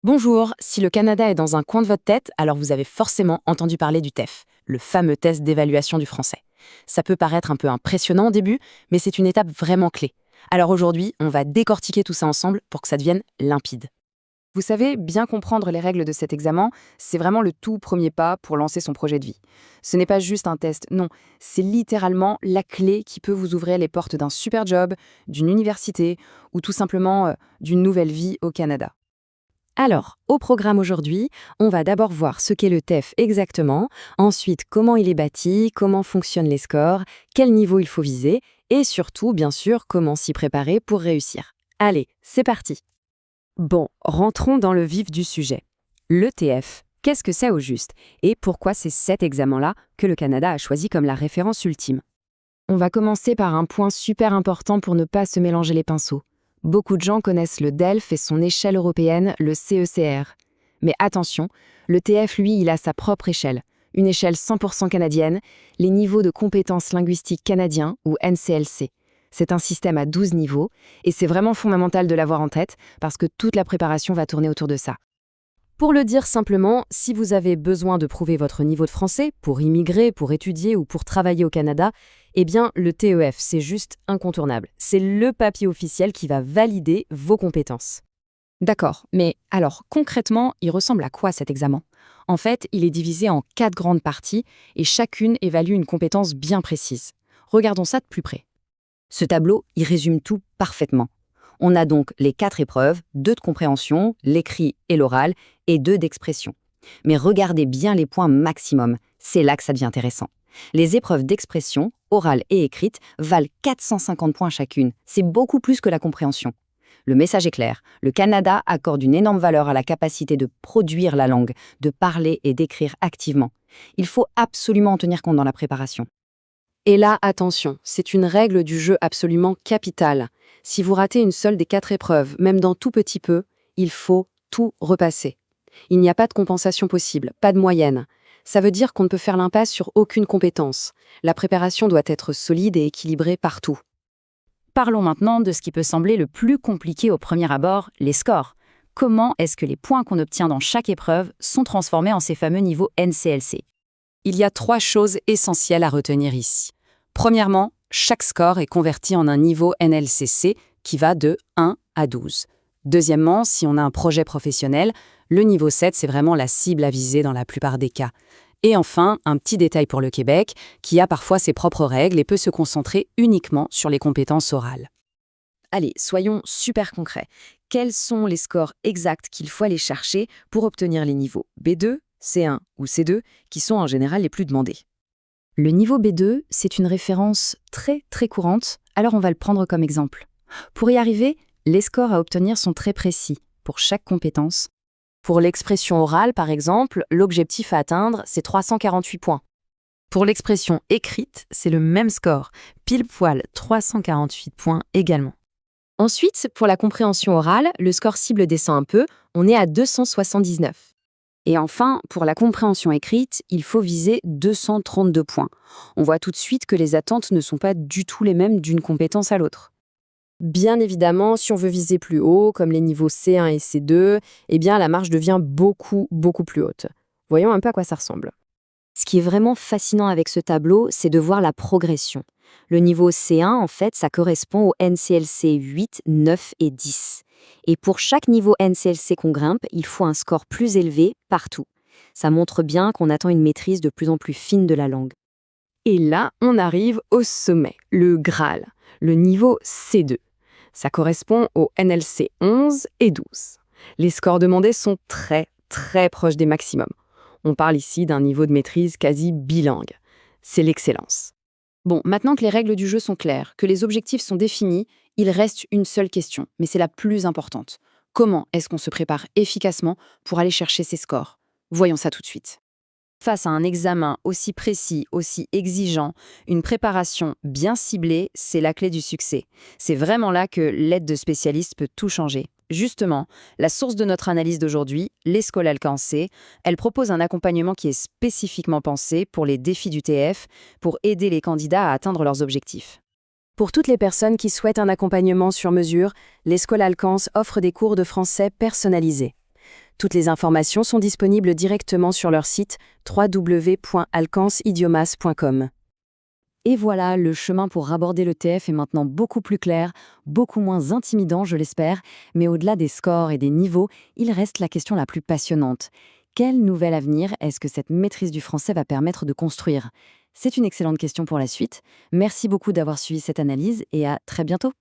Bonjour, si le Canada est dans un coin de votre tête, alors vous avez forcément entendu parler du TEF, le fameux test d'évaluation du français. Ça peut paraître un peu impressionnant au début, mais c'est une étape vraiment clé. Alors aujourd'hui, on va décortiquer tout ça ensemble pour que ça devienne limpide. Vous savez, bien comprendre les règles de cet examen, c'est vraiment le tout premier pas pour lancer son projet de vie. Ce n'est pas juste un test, non, c'est littéralement la clé qui peut vous ouvrir les portes d'un super job, d'une université ou tout simplement d'une nouvelle vie au Canada. Alors, au programme aujourd'hui, on va d'abord voir ce qu'est le TEF exactement, ensuite comment il est bâti, comment fonctionnent les scores, quel niveau il faut viser, et surtout, bien sûr, comment s'y préparer pour réussir. Allez, c'est parti. Bon, rentrons dans le vif du sujet. Le TF, qu'est-ce que c'est au juste? Et pourquoi c'est cet examen-là que le Canada a choisi comme la référence ultime? On va commencer par un point super important pour ne pas se mélanger les pinceaux. Beaucoup de gens connaissent le DELF et son échelle européenne, le CECR. Mais attention, le TF, lui, il a sa propre échelle. Une échelle 100% canadienne, les niveaux de compétences linguistiques canadiens, ou NCLC. C'est un système à 12 niveaux, et c'est vraiment fondamental de l'avoir en tête, parce que toute la préparation va tourner autour de ça. Pour le dire simplement, si vous avez besoin de prouver votre niveau de français, pour immigrer, pour étudier ou pour travailler au Canada, eh bien, le TEF, c'est juste incontournable. C'est le papier officiel qui va valider vos compétences. D'accord, mais alors concrètement, il ressemble à quoi cet examen? En fait, il est divisé en 4 grandes parties et chacune évalue une compétence bien précise. Regardons ça de plus près. Ce tableau, il résume tout parfaitement. On a donc les 4 épreuves, 2 de compréhension, l'écrit et l'oral, et 2 d'expression. Mais regardez bien les points maximum, c'est là que ça devient intéressant. Les épreuves d'expression, orale et écrite, valent 450 points chacune. C'est beaucoup plus que la compréhension. Le message est clair, le Canada accorde une énorme valeur à la capacité de produire la langue, de parler et d'écrire activement. Il faut absolument en tenir compte dans la préparation. Et là, attention, c'est une règle du jeu absolument capitale. Si vous ratez une seule des 4 épreuves, même dans tout petit peu, il faut tout repasser. Il n'y a pas de compensation possible, pas de moyenne. Ça veut dire qu'on ne peut faire l'impasse sur aucune compétence. La préparation doit être solide et équilibrée partout. Parlons maintenant de ce qui peut sembler le plus compliqué au premier abord, les scores. Comment est-ce que les points qu'on obtient dans chaque épreuve sont transformés en ces fameux niveaux NCLC? Il y a 3 choses essentielles à retenir ici. Premièrement, chaque score est converti en un niveau NLCC qui va de 1 à 12. Deuxièmement, si on a un projet professionnel, le niveau 7, c'est vraiment la cible à viser dans la plupart des cas. Et enfin, un petit détail pour le Québec, qui a parfois ses propres règles et peut se concentrer uniquement sur les compétences orales. Allez, soyons super concrets. Quels sont les scores exacts qu'il faut aller chercher pour obtenir les niveaux B2, C1 ou C2, qui sont en général les plus demandés? Le niveau B2, c'est une référence très courante, alors on va le prendre comme exemple. Pour y arriver, les scores à obtenir sont très précis pour chaque compétence. Pour l'expression orale, par exemple, l'objectif à atteindre, c'est 348 points. Pour l'expression écrite, c'est le même score, pile poil 348 points également. Ensuite, pour la compréhension orale, le score cible descend un peu, on est à 279. Et enfin, pour la compréhension écrite, il faut viser 232 points. On voit tout de suite que les attentes ne sont pas du tout les mêmes d'une compétence à l'autre. Bien évidemment, si on veut viser plus haut, comme les niveaux C1 et C2, eh bien la marge devient beaucoup plus haute. Voyons un peu à quoi ça ressemble. Ce qui est vraiment fascinant avec ce tableau, c'est de voir la progression. Le niveau C1, en fait, ça correspond au NCLC 8, 9 et 10. Et pour chaque niveau NCLC qu'on grimpe, il faut un score plus élevé partout. Ça montre bien qu'on attend une maîtrise de plus en plus fine de la langue. Et là, on arrive au sommet, le Graal, le niveau C2. Ça correspond au NLC 11 et 12. Les scores demandés sont très proches des maximums. On parle ici d'un niveau de maîtrise quasi bilingue. C'est l'excellence. Bon, maintenant que les règles du jeu sont claires, que les objectifs sont définis, il reste une seule question, mais c'est la plus importante. Comment est-ce qu'on se prépare efficacement pour aller chercher ces scores? Voyons ça tout de suite. Face à un examen aussi précis, aussi exigeant, une préparation bien ciblée, c'est la clé du succès. C'est vraiment là que l'aide de spécialistes peut tout changer. Justement, la source de notre analyse d'aujourd'hui, l'Escola Alcancé, elle propose un accompagnement qui est spécifiquement pensé pour les défis du TF, pour aider les candidats à atteindre leurs objectifs. Pour toutes les personnes qui souhaitent un accompagnement sur mesure, l'Escola Alcance offre des cours de français personnalisés. Toutes les informations sont disponibles directement sur leur site www.alcanceidiomas.com. Et voilà, le chemin pour aborder le TF est maintenant beaucoup plus clair, beaucoup moins intimidant, je l'espère, mais au-delà des scores et des niveaux, il reste la question la plus passionnante. Quel nouvel avenir est-ce que cette maîtrise du français va permettre de construire? C'est une excellente question pour la suite. Merci beaucoup d'avoir suivi cette analyse et à très bientôt.